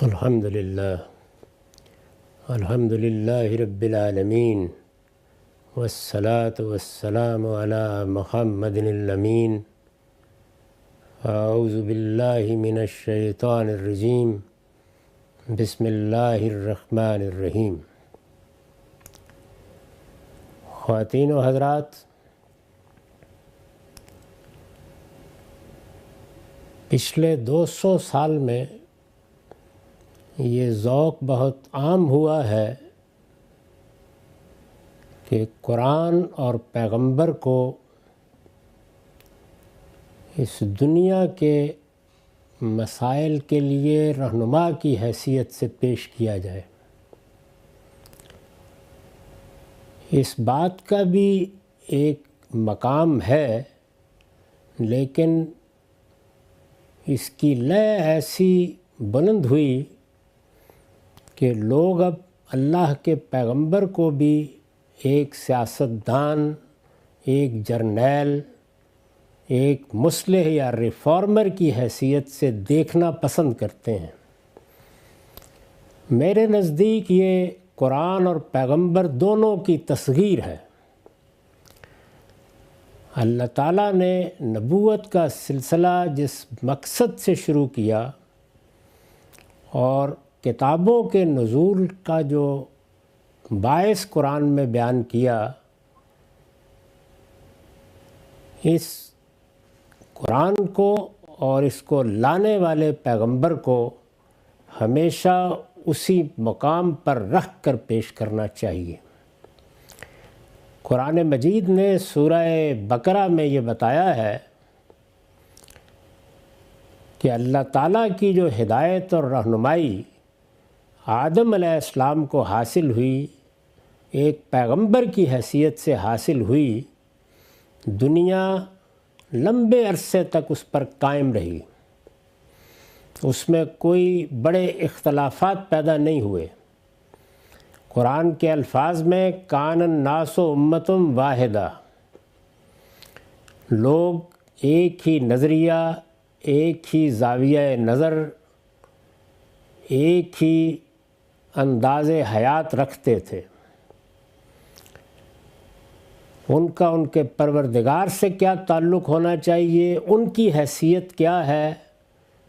الحمد للہ رب العالمین والصلاة والسلام علی محمد الامین اعوذ باللہ من الشیطان الرجیم بسم اللہ الرحمن الرحیم۔ خواتین و حضرات، پچھلے 200 سال میں یہ ذوق بہت عام ہوا ہے کہ قرآن اور پیغمبر کو اس دنیا کے مسائل کے لیے رہنما کی حیثیت سے پیش کیا جائے۔ اس بات کا بھی ایک مقام ہے، لیکن اس کی لے ایسی بلند ہوئی کہ لوگ اب اللہ کے پیغمبر کو بھی ایک سیاستدان، ایک جرنیل، ایک مصلح یا ریفارمر کی حیثیت سے دیکھنا پسند کرتے ہیں۔ میرے نزدیک یہ قرآن اور پیغمبر دونوں کی تصغیر ہے۔ اللہ تعالیٰ نے نبوت کا سلسلہ جس مقصد سے شروع کیا اور کتابوں کے نزول کا جو باعث قرآن میں بیان کیا، اس قرآن کو اور اس کو لانے والے پیغمبر کو ہمیشہ اسی مقام پر رکھ کر پیش کرنا چاہیے۔ قرآن مجید نے سورہ بقرہ میں یہ بتایا ہے کہ اللہ تعالیٰ کی جو ہدایت اور رہنمائی آدم علیہ السلام کو حاصل ہوئی، ایک پیغمبر کی حیثیت سے حاصل ہوئی، دنیا لمبے عرصے تک اس پر قائم رہی۔ اس میں کوئی بڑے اختلافات پیدا نہیں ہوئے۔ قرآن کے الفاظ میں کان الناس امۃ واحدہ، لوگ ایک ہی نظریہ، ایک ہی زاویہ نظر، ایک ہی انداز حیات رکھتے تھے۔ ان کا ان کے پروردگار سے کیا تعلق ہونا چاہیے، ان کی حیثیت کیا ہے،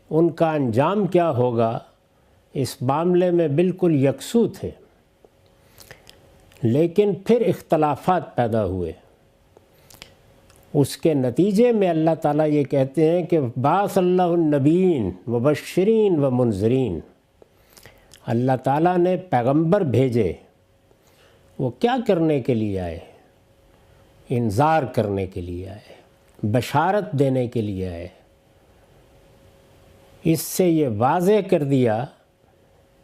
ان کا انجام کیا ہوگا، اس معاملے میں بالکل یکسو تھے۔ لیکن پھر اختلافات پیدا ہوئے۔ اس کے نتیجے میں اللہ تعالیٰ یہ کہتے ہیں کہ بعث اللہ النبیین مبشرین و منذرین، اللہ تعالیٰ نے پیغمبر بھیجے۔ وہ کیا کرنے کے لیے آئے؟ انذار کرنے کے لیے آئے، بشارت دینے کے لیے آئے۔ اس سے یہ واضح کر دیا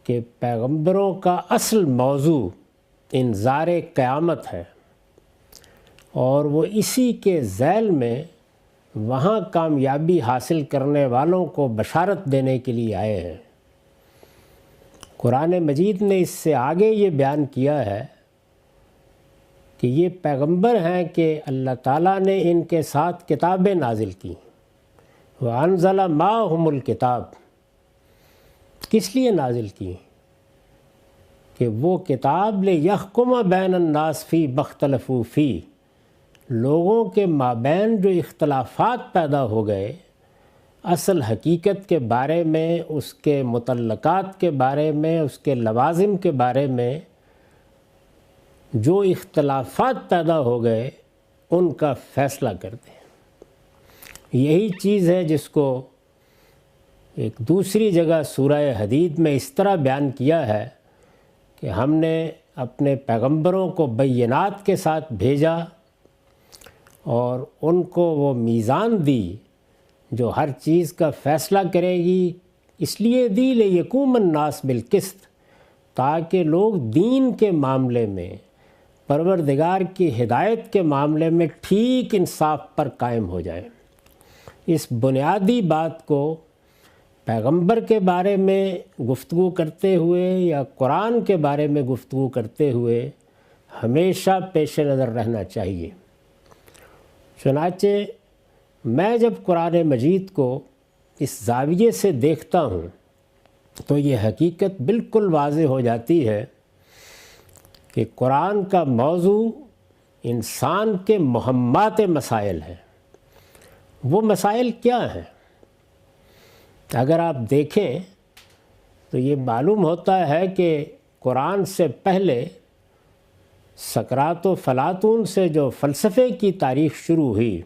کہ پیغمبروں کا اصل موضوع انذار قیامت ہے، اور وہ اسی کے ذیل میں وہاں کامیابی حاصل کرنے والوں کو بشارت دینے کے لیے آئے ہیں۔ قرآن مجید نے اس سے آگے یہ بیان کیا ہے کہ یہ پیغمبر ہیں کہ اللہ تعالیٰ نے ان کے ساتھ کتابیں نازل کی۔ وَأَنزَلَ مَعَهُمُ الْكِتَابَ، کس لیے نازل کی؟ کہ وہ کتاب لِيَحْكُمَ بَيْنَ النَّاسِ فِي مَا اخْتَلَفُوا فِيهِ، لوگوں کے مابین جو اختلافات پیدا ہو گئے، اصل حقیقت کے بارے میں، اس کے متعلقات کے بارے میں، اس کے لوازم کے بارے میں جو اختلافات پیدا ہو گئے، ان کا فیصلہ کرتے ہیں۔ یہی چیز ہے جس کو ایک دوسری جگہ سورہ حدید میں اس طرح بیان کیا ہے کہ ہم نے اپنے پیغمبروں کو بینات کے ساتھ بھیجا اور ان کو وہ میزان دی جو ہر چیز کا فیصلہ کرے گی۔ اس لیے دی لِیَقُومَ النَّاسُ بِالْقِسْطِ، تاکہ لوگ دین کے معاملے میں، پروردگار کی ہدایت کے معاملے میں ٹھیک انصاف پر قائم ہو جائے۔ اس بنیادی بات کو پیغمبر کے بارے میں گفتگو کرتے ہوئے یا قرآن کے بارے میں گفتگو کرتے ہوئے ہمیشہ پیش نظر رہنا چاہیے۔ چنانچہ میں جب قرآن مجید کو اس زاویے سے دیکھتا ہوں تو یہ حقیقت بالکل واضح ہو جاتی ہے کہ قرآن کا موضوع انسان کے مہمات مسائل ہیں۔ وہ مسائل کیا ہیں؟ اگر آپ دیکھیں تو یہ معلوم ہوتا ہے کہ قرآن سے پہلے سقراط و فلاطون سے جو فلسفے کی تاریخ شروع ہوئی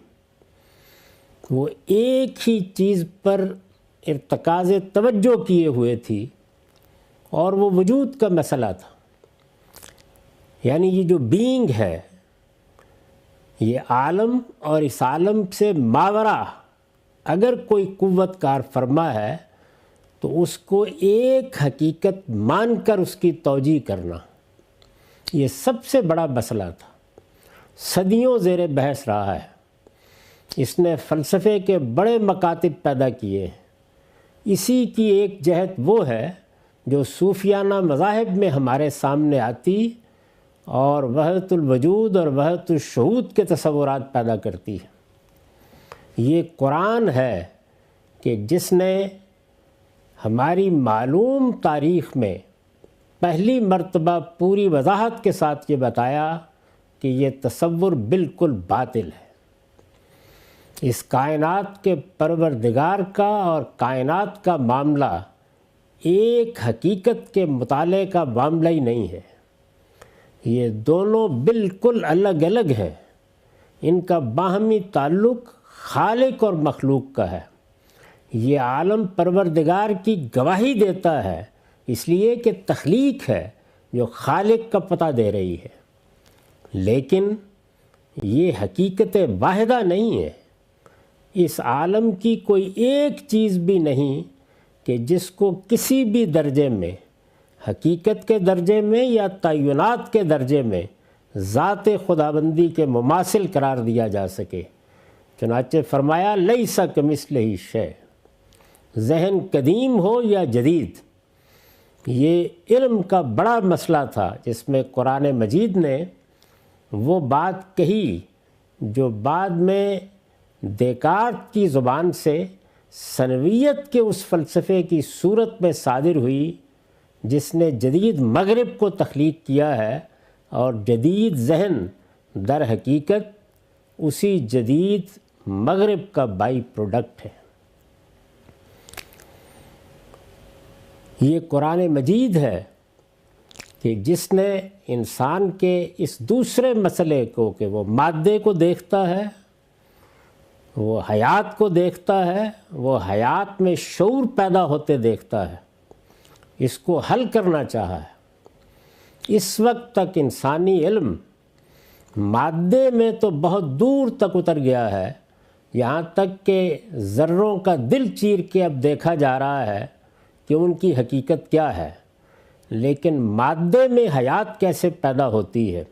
وہ ایک ہی چیز پر ارتکاز توجہ کیے ہوئے تھی، اور وہ وجود کا مسئلہ تھا۔ یعنی یہ جو بینگ ہے، یہ عالم اور اس عالم سے ماورا اگر کوئی قوت کار فرما ہے تو اس کو ایک حقیقت مان کر اس کی توجیہ کرنا، یہ سب سے بڑا مسئلہ تھا، صدیوں زیر بحث رہا ہے۔ اس نے فلسفے کے بڑے مکاتب پیدا کیے ہیں۔ اسی کی ایک جہت وہ ہے جو صوفیانہ مذاہب میں ہمارے سامنے آتی اور وحدت الوجود اور وحدت الشہود کے تصورات پیدا کرتی ہے۔ یہ قرآن ہے کہ جس نے ہماری معلوم تاریخ میں پہلی مرتبہ پوری وضاحت کے ساتھ یہ بتایا کہ یہ تصور بالکل باطل ہے۔ اس کائنات کے پروردگار کا اور کائنات کا معاملہ ایک حقیقت کے مطالعے کا معاملہ ہی نہیں ہے، یہ دونوں بالکل الگ الگ ہیں۔ ان کا باہمی تعلق خالق اور مخلوق کا ہے۔ یہ عالم پروردگار کی گواہی دیتا ہے اس لیے کہ تخلیق ہے جو خالق کا پتہ دے رہی ہے، لیکن یہ حقیقت واحدہ نہیں ہے۔ اس عالم کی کوئی ایک چیز بھی نہیں کہ جس کو کسی بھی درجے میں، حقیقت کے درجے میں یا تعینات کے درجے میں، ذات خداوندی کے مماثل قرار دیا جا سکے۔ چنانچہ فرمایا لیس کمثلہ شیء، ذہن قدیم ہو یا جدید۔ یہ علم کا بڑا مسئلہ تھا جس میں قرآن مجید نے وہ بات کہی جو بعد میں دیکارت کی زبان سے ثنویت کے اس فلسفے کی صورت میں صادر ہوئی جس نے جدید مغرب کو تخلیق کیا ہے، اور جدید ذہن در حقیقت اسی جدید مغرب کا بائی پروڈکٹ ہے۔ یہ قرآن مجید ہے کہ جس نے انسان کے اس دوسرے مسئلے کو کہ وہ مادے کو دیکھتا ہے، وہ حیات کو دیکھتا ہے، وہ حیات میں شعور پیدا ہوتے دیکھتا ہے، اس کو حل کرنا چاہا ہے۔ اس وقت تک انسانی علم مادے میں تو بہت دور تک اتر گیا ہے، یہاں تک کہ ذروں کا دل چیر کے اب دیکھا جا رہا ہے کہ ان کی حقیقت کیا ہے، لیکن مادے میں حیات کیسے پیدا ہوتی ہے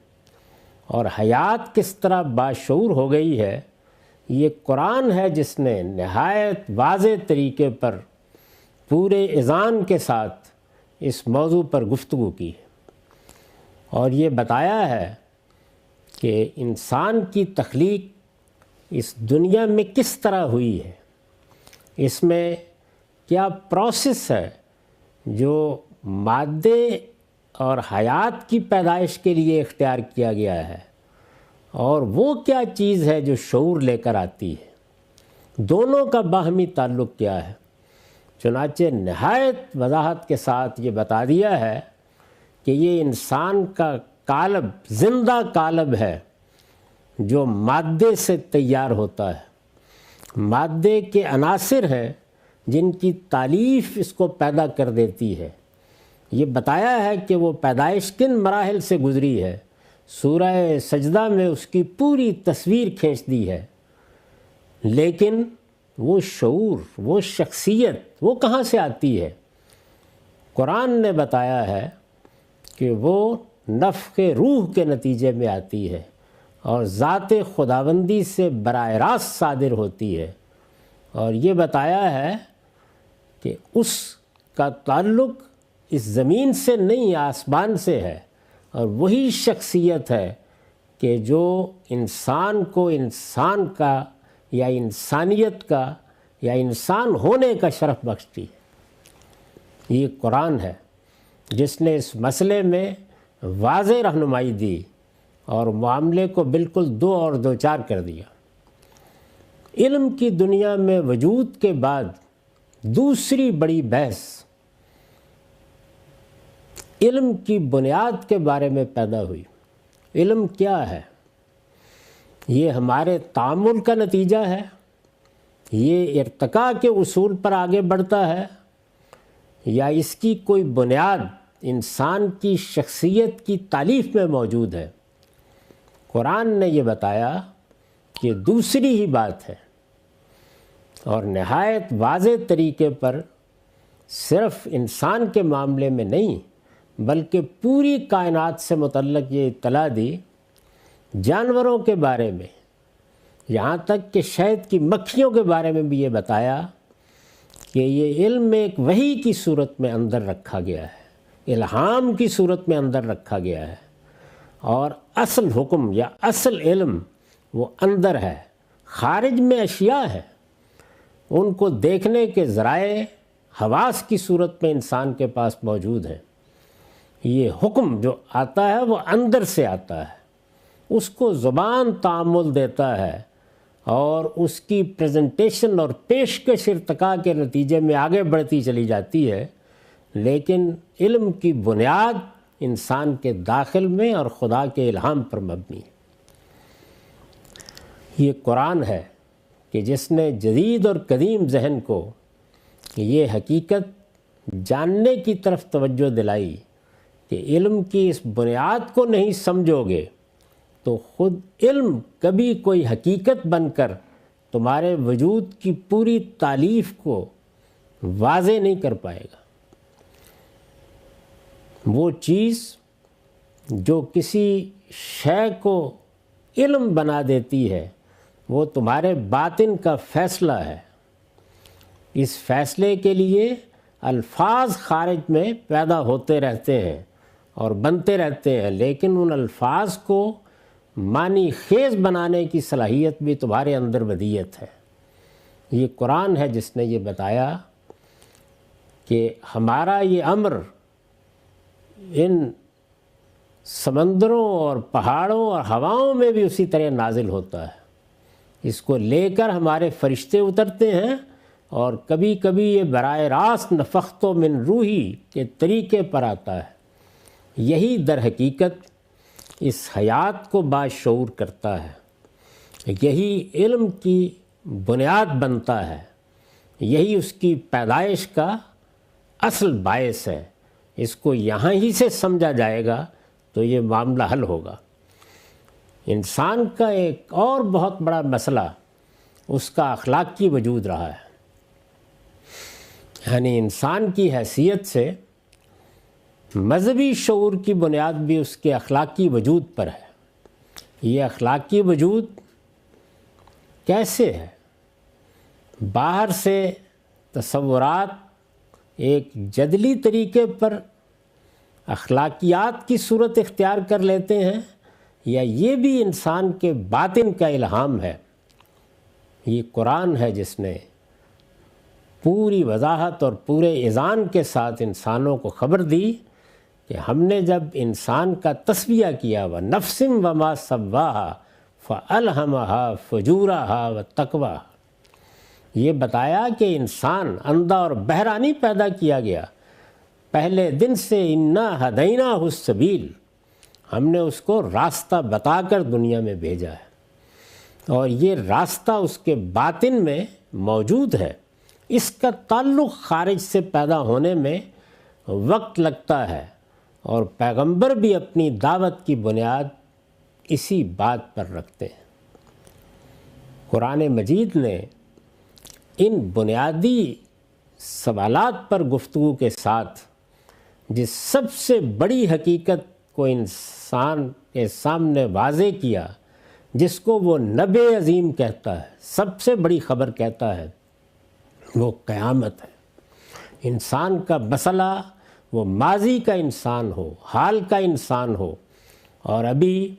اور حیات کس طرح باشعور ہو گئی ہے، یہ قرآن ہے جس نے نہایت واضح طریقے پر پورے اذعان کے ساتھ اس موضوع پر گفتگو کی ہے، اور یہ بتایا ہے کہ انسان کی تخلیق اس دنیا میں کس طرح ہوئی ہے، اس میں کیا پروسیس ہے جو مادے اور حیات کی پیدائش کے لیے اختیار کیا گیا ہے، اور وہ کیا چیز ہے جو شعور لے کر آتی ہے، دونوں کا باہمی تعلق کیا ہے۔ چنانچہ نہایت وضاحت کے ساتھ یہ بتا دیا ہے کہ یہ انسان کا قالب زندہ قالب ہے جو مادے سے تیار ہوتا ہے۔ مادے کے عناصر ہیں جن کی تالیف اس کو پیدا کر دیتی ہے۔ یہ بتایا ہے کہ وہ پیدائش کن مراحل سے گزری ہے، سورہ سجدہ میں اس کی پوری تصویر کھینچ دی ہے، لیکن وہ شعور، وہ شخصیت وہ کہاں سے آتی ہے؟ قرآن نے بتایا ہے کہ وہ نفخ روح کے نتیجے میں آتی ہے اور ذات خداوندی سے براہ راست صادر ہوتی ہے، اور یہ بتایا ہے کہ اس کا تعلق اس زمین سے نہیں آسمان سے ہے، اور وہی شخصیت ہے کہ جو انسان کو انسان کا یا انسانیت کا یا انسان ہونے کا شرف بخشتی ہے۔ یہ قرآن ہے جس نے اس مسئلے میں واضح رہنمائی دی اور معاملے کو بالکل دو اور دو چار کر دیا۔ علم کی دنیا میں وجود کے بعد دوسری بڑی بحث علم کی بنیاد کے بارے میں پیدا ہوئی۔ علم کیا ہے؟ یہ ہمارے تعامل کا نتیجہ ہے، یہ ارتقاء کے اصول پر آگے بڑھتا ہے، یا اس کی کوئی بنیاد انسان کی شخصیت کی تالیف میں موجود ہے؟ قرآن نے یہ بتایا کہ دوسری ہی بات ہے، اور نہایت واضح طریقے پر صرف انسان کے معاملے میں نہیں بلکہ پوری کائنات سے متعلق یہ اطلاع دی، جانوروں کے بارے میں، یہاں تک کہ شہد کی مکھیوں کے بارے میں بھی یہ بتایا کہ یہ علم ایک وحی کی صورت میں اندر رکھا گیا ہے، الہام کی صورت میں اندر رکھا گیا ہے، اور اصل حکم یا اصل علم وہ اندر ہے، خارج میں اشیاء ہے، ان کو دیکھنے کے ذرائع حواس کی صورت میں انسان کے پاس موجود ہیں۔ یہ حکم جو آتا ہے وہ اندر سے آتا ہے، اس کو زبان تعامل دیتا ہے اور اس کی پریزنٹیشن اور پیشکش ارتقاء کے نتیجے میں آگے بڑھتی چلی جاتی ہے، لیکن علم کی بنیاد انسان کے داخل میں اور خدا کے الہام پر مبنی ہے۔ یہ قرآن ہے کہ جس نے جدید اور قدیم ذہن کو یہ حقیقت جاننے کی طرف توجہ دلائی کہ علم کی اس بنیاد کو نہیں سمجھو گے تو خود علم کبھی کوئی حقیقت بن کر تمہارے وجود کی پوری تالیف کو واضح نہیں کر پائے گا۔ وہ چیز جو کسی شے کو علم بنا دیتی ہے وہ تمہارے باطن کا فیصلہ ہے۔ اس فیصلے کے لیے الفاظ خارج میں پیدا ہوتے رہتے ہیں اور بنتے رہتے ہیں، لیکن ان الفاظ کو معنی خیز بنانے کی صلاحیت بھی تمہارے اندر ودیعت ہے۔ یہ قرآن ہے جس نے یہ بتایا کہ ہمارا یہ امر ان سمندروں اور پہاڑوں اور ہواؤں میں بھی اسی طرح نازل ہوتا ہے۔ اس کو لے کر ہمارے فرشتے اترتے ہیں، اور کبھی کبھی یہ براہ راست نفخت من روحی کے طریقے پر آتا ہے۔ یہی در حقیقت اس حیات کو باشعور کرتا ہے، یہی علم کی بنیاد بنتا ہے، یہی اس کی پیدائش کا اصل باعث ہے۔ اس کو یہاں ہی سے سمجھا جائے گا تو یہ معاملہ حل ہوگا۔ انسان کا ایک اور بہت بڑا مسئلہ اس کا اخلاقی وجود رہا ہے، یعنی انسان کی حیثیت سے مذہبی شعور کی بنیاد بھی اس کے اخلاقی وجود پر ہے۔ یہ اخلاقی وجود کیسے ہے؟ باہر سے تصورات ایک جدلی طریقے پر اخلاقیات کی صورت اختیار کر لیتے ہیں، یا یہ بھی انسان کے باطن کا الہام ہے؟ یہ قرآن ہے جس نے پوری وضاحت اور پورے اذعان کے ساتھ انسانوں کو خبر دی کہ ہم نے جب انسان کا تسویہ کیا، وَنَفْسٍ وَمَا سَوَّاهَا فَأَلْهَمَهَا فُجُورَهَا وَتَقْوَاهَا، یہ بتایا کہ انسان اندھا اور بہرا نہیں پیدا کیا گیا، پہلے دن سے اِنَّا هَدَيْنَاهُ السَّبِيلَ، ہم نے اس کو راستہ بتا کر دنیا میں بھیجا ہے، اور یہ راستہ اس کے باطن میں موجود ہے۔ اس کا تعلق خارج سے پیدا ہونے میں وقت لگتا ہے، اور پیغمبر بھی اپنی دعوت کی بنیاد اسی بات پر رکھتے ہیں۔ قرآن مجید نے ان بنیادی سوالات پر گفتگو کے ساتھ جس سب سے بڑی حقیقت کو انسان کے سامنے واضح کیا، جس کو وہ نبع عظیم کہتا ہے، سب سے بڑی خبر کہتا ہے، وہ قیامت ہے۔ انسان کا مسئلہ وہ ماضی کا انسان ہو، حال کا انسان ہو، اور ابھی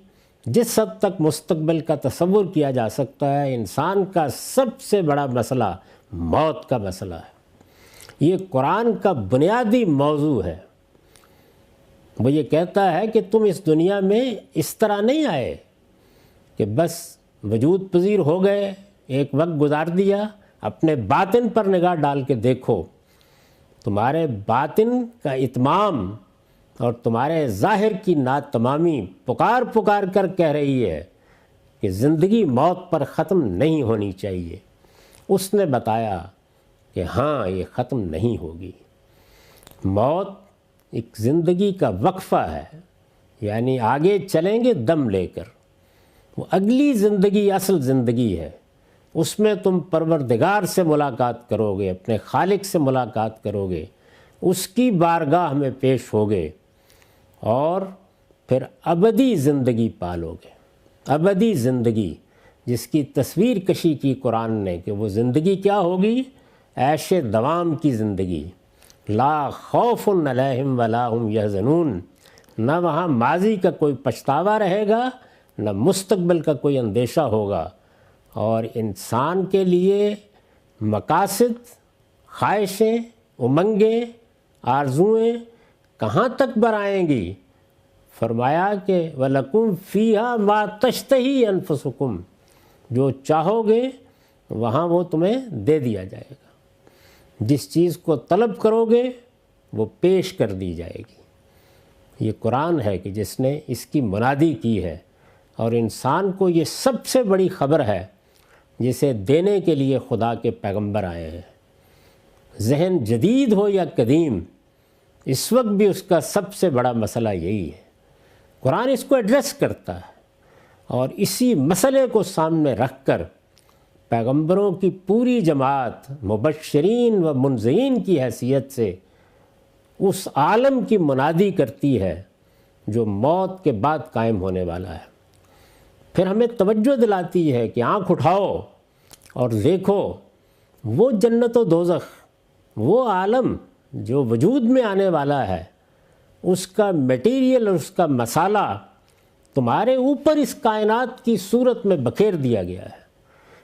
جس حد تک مستقبل کا تصور کیا جا سکتا ہے، انسان کا سب سے بڑا مسئلہ موت کا مسئلہ ہے۔ یہ قرآن کا بنیادی موضوع ہے۔ وہ یہ کہتا ہے کہ تم اس دنیا میں اس طرح نہیں آئے کہ بس وجود پذیر ہو گئے، ایک وقت گزار دیا، اپنے باطن پر نگاہ ڈال کے دیکھو، تمہارے باطن کا اتمام اور تمہارے ظاہر کی ناتمامی پکار پکار کر کہہ رہی ہے کہ زندگی موت پر ختم نہیں ہونی چاہیے۔ اس نے بتایا کہ ہاں یہ ختم نہیں ہوگی۔ موت ایک زندگی کا وقفہ ہے، یعنی آگے چلیں گے دم لے کر، وہ اگلی زندگی اصل زندگی ہے، اس میں تم پروردگار سے ملاقات کرو گے، اپنے خالق سے ملاقات کرو گے، اس کی بارگاہ میں پیش ہوگے اور پھر ابدی زندگی پالو گے۔ ابدی زندگی جس کی تصویر کشی کی قرآن نے کہ وہ زندگی کیا ہوگی؟ عیش دوام کی زندگی، لا خوف علیہم ولا هم یحزنون، نہ وہاں ماضی کا کوئی پچھتاوا رہے گا، نہ مستقبل کا کوئی اندیشہ ہوگا، اور انسان کے لیے مقاصد، خواہشیں، امنگیں، آرزوئیں کہاں تک برآئیں گی؟ فرمایا کہ وَلَكُمْ فِيهَا مَا تَشْتَهِي أَنفُسُكُمْ، جو چاہو گے وہاں وہ تمہیں دے دیا جائے گا، جس چیز کو طلب کرو گے وہ پیش کر دی جائے گی۔ یہ قرآن ہے کہ جس نے اس کی منادی کی ہے، اور انسان کو یہ سب سے بڑی خبر ہے جسے دینے کے لیے خدا کے پیغمبر آئے ہیں۔ ذہن جدید ہو یا قدیم، اس وقت بھی اس کا سب سے بڑا مسئلہ یہی ہے۔ قرآن اس کو ایڈریس کرتا ہے، اور اسی مسئلے کو سامنے رکھ کر پیغمبروں کی پوری جماعت مبشرین و منذرین کی حیثیت سے اس عالم کی منادی کرتی ہے جو موت کے بعد قائم ہونے والا ہے۔ پھر ہمیں توجہ دلاتی ہے کہ آنکھ اٹھاؤ اور دیکھو وہ جنت و دوزخ، وہ عالم جو وجود میں آنے والا ہے، اس کا میٹیریل اور اس کا مسالہ تمہارے اوپر اس کائنات کی صورت میں بکھیر دیا گیا ہے۔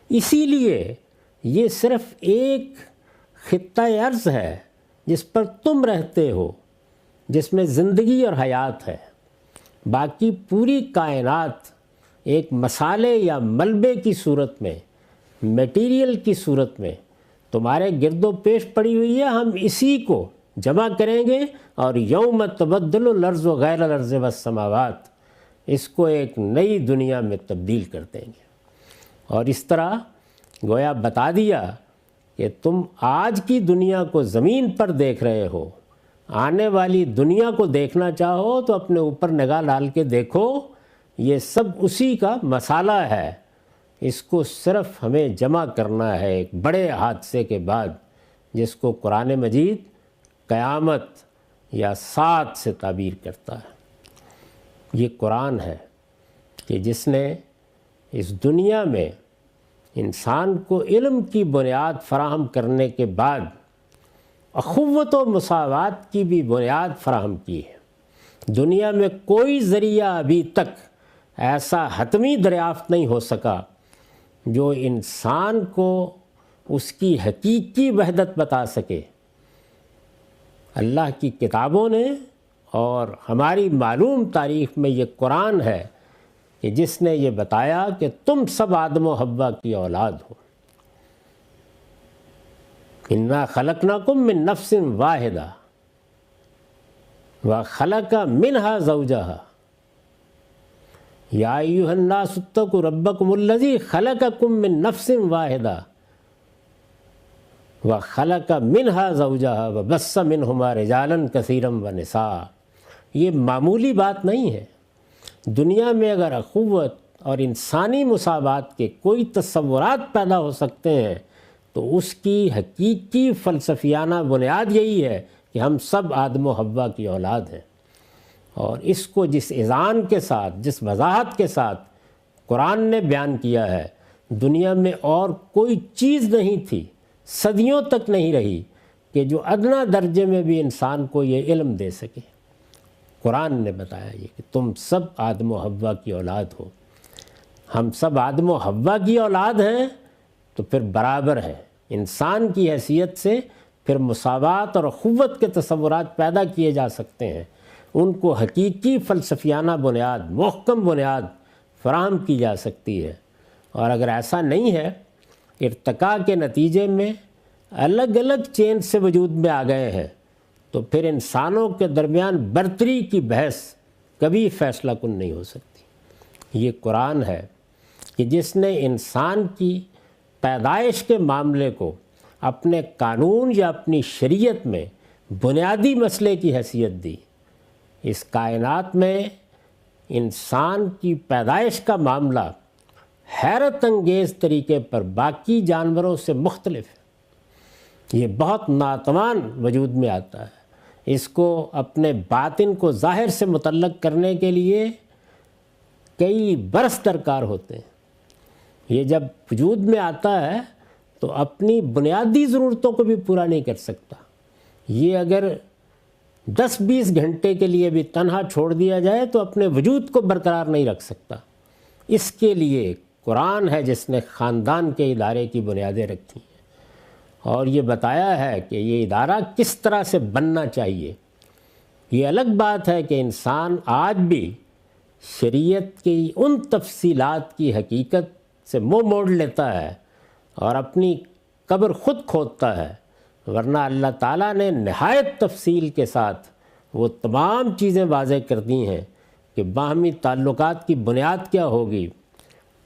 اسی لیے یہ صرف ایک خطہ ارض ہے جس پر تم رہتے ہو، جس میں زندگی اور حیات ہے۔ باقی پوری کائنات ایک مسالے یا ملبے کی صورت میں، میٹیریل کی صورت میں تمہارے گرد و پیش پڑی ہوئی ہے۔ ہم اسی کو جمع کریں گے اور یوم تبدل الارض غیر الارض والسماوات، اس کو ایک نئی دنیا میں تبدیل کر دیں گے۔ اور اس طرح گویا بتا دیا کہ تم آج کی دنیا کو زمین پر دیکھ رہے ہو، آنے والی دنیا کو دیکھنا چاہو تو اپنے اوپر نگاہ ڈال کے دیکھو، یہ سب اسی کا مسالہ ہے۔ اس کو صرف ہمیں جمع کرنا ہے ایک بڑے حادثے کے بعد، جس کو قرآن مجید قیامت یا ساعت سے تعبیر کرتا ہے۔ یہ قرآن ہے کہ جس نے اس دنیا میں انسان کو علم کی بنیاد فراہم کرنے کے بعد اخوت و مساوات کی بھی بنیاد فراہم کی ہے۔ دنیا میں کوئی ذریعہ ابھی تک ایسا حتمی دریافت نہیں ہو سکا جو انسان کو اس کی حقیقی وحدت بتا سکے۔ اللہ کی کتابوں نے اور ہماری معلوم تاریخ میں یہ قرآن ہے کہ جس نے یہ بتایا کہ تم سب آدم و حوا کی اولاد ہو۔ انا خلقناکم من نفس واحدہ وخلق منہا زوجہا یا ایھا الناس اتقوا ربکم الذی خلقکم من نفس واحدہ وخلق منہا زوجہا وبث منہما رجالا کثیرا ونساء۔ یہ معمولی بات نہیں ہے۔ دنیا میں اگر اخوت اور انسانی مساوات کے کوئی تصورات پیدا ہو سکتے ہیں تو اس کی حقیقی فلسفیانہ بنیاد یہی ہے کہ ہم سب آدم و حوا کی اولاد ہیں۔ اور اس کو جس اذعان کے ساتھ، جس وضاحت کے ساتھ قرآن نے بیان کیا ہے، دنیا میں اور کوئی چیز نہیں تھی، صدیوں تک نہیں رہی کہ جو ادنا درجے میں بھی انسان کو یہ علم دے سکے۔ قرآن نے بتایا یہ کہ تم سب آدم و حوا کی اولاد ہو۔ ہم سب آدم و حوا کی اولاد ہیں تو پھر برابر ہے، انسان کی حیثیت سے پھر مساوات اور اخوت کے تصورات پیدا کیے جا سکتے ہیں، ان کو حقیقی فلسفیانہ بنیاد، محکم بنیاد فراہم کی جا سکتی ہے۔ اور اگر ایسا نہیں ہے، ارتقاء کے نتیجے میں الگ الگ چین سے وجود میں آ گئے ہیں، تو پھر انسانوں کے درمیان برتری کی بحث کبھی فیصلہ کن نہیں ہو سکتی۔ یہ قرآن ہے کہ جس نے انسان کی پیدائش کے معاملے کو اپنے قانون یا اپنی شریعت میں بنیادی مسئلے کی حیثیت دی۔ اس کائنات میں انسان کی پیدائش کا معاملہ حیرت انگیز طریقے پر باقی جانوروں سے مختلف ہے۔ یہ بہت ناتوان وجود میں آتا ہے۔ اس کو اپنے باطن کو ظاہر سے متعلق کرنے کے لیے کئی برس درکار ہوتے ہیں۔ یہ جب وجود میں آتا ہے تو اپنی بنیادی ضرورتوں کو بھی پورا نہیں کر سکتا۔ یہ اگر 10-20 گھنٹے کے لیے بھی تنہا چھوڑ دیا جائے تو اپنے وجود کو برقرار نہیں رکھ سکتا۔ اس کے لیے قرآن ہے جس نے خاندان کے ادارے کی بنیادیں رکھی ہیں اور یہ بتایا ہے کہ یہ ادارہ کس طرح سے بننا چاہیے۔ یہ الگ بات ہے کہ انسان آج بھی شریعت کی ان تفصیلات کی حقیقت سے منہ موڑ لیتا ہے اور اپنی قبر خود کھودتا ہے، ورنہ اللہ تعالیٰ نے نہایت تفصیل کے ساتھ وہ تمام چیزیں واضح کر دی ہیں کہ باہمی تعلقات کی بنیاد کیا ہوگی،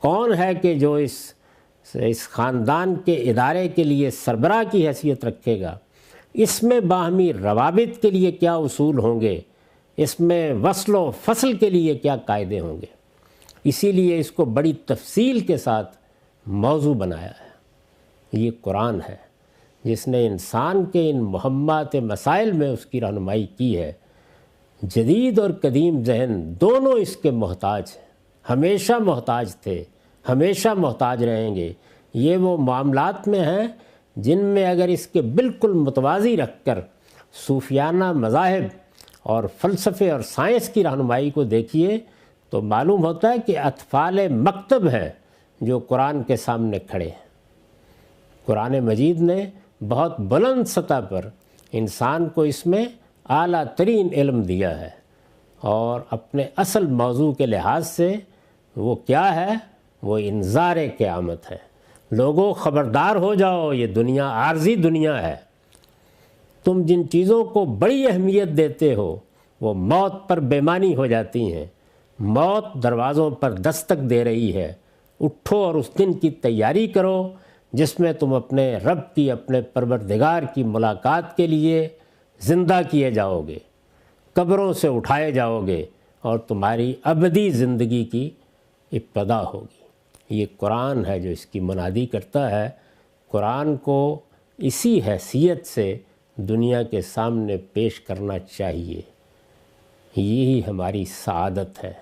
کون ہے کہ جو اس خاندان کے ادارے کے لیے سربراہ کی حیثیت رکھے گا، اس میں باہمی روابط کے لیے کیا اصول ہوں گے، اس میں وصل و فصل کے لیے کیا قاعدے ہوں گے۔ اسی لیے اس کو بڑی تفصیل کے ساتھ موضوع بنایا ہے۔ یہ قرآن ہے جس نے انسان کے ان مہمات مسائل میں اس کی رہنمائی کی ہے۔ جدید اور قدیم ذہن دونوں اس کے محتاج ہیں، ہمیشہ محتاج تھے، ہمیشہ محتاج رہیں گے۔ یہ وہ معاملات میں ہیں جن میں اگر اس کے بالکل متوازی رکھ کر صوفیانہ مذاہب اور فلسفے اور سائنس کی رہنمائی کو دیکھیے تو معلوم ہوتا ہے کہ اطفال مکتب ہیں جو قرآن کے سامنے کھڑے ہیں۔ قرآن مجید نے بہت بلند سطح پر انسان کو اس میں اعلیٰ ترین علم دیا ہے، اور اپنے اصل موضوع کے لحاظ سے وہ کیا ہے؟ وہ انذار قیامت ہے۔ لوگوں خبردار ہو جاؤ، یہ دنیا عارضی دنیا ہے۔ تم جن چیزوں کو بڑی اہمیت دیتے ہو وہ موت پر بےمانی ہو جاتی ہیں۔ موت دروازوں پر دستک دے رہی ہے۔ اٹھو اور اس دن کی تیاری کرو جس میں تم اپنے رب کی، اپنے پروردگار کی ملاقات کے لیے زندہ کیے جاؤ گے، قبروں سے اٹھائے جاؤ گے، اور تمہاری ابدی زندگی کی ابتدا ہوگی۔ یہ قرآن ہے جو اس کی منادی کرتا ہے۔ قرآن کو اسی حیثیت سے دنیا کے سامنے پیش کرنا چاہیے۔ یہی ہماری سعادت ہے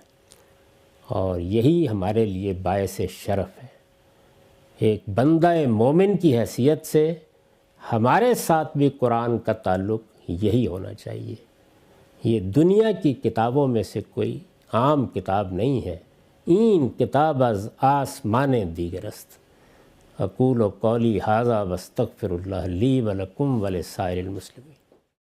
اور یہی ہمارے لیے باعث شرف ہے۔ ایک بندہ مومن کی حیثیت سے ہمارے ساتھ بھی قرآن کا تعلق یہی ہونا چاہیے۔ یہ دنیا کی کتابوں میں سے کوئی عام کتاب نہیں ہے۔ این کتاب از آسمان دیگر است۔ اقول قولی ھذا واستغفر اللہ لی ولکم ولسائر المسلمین۔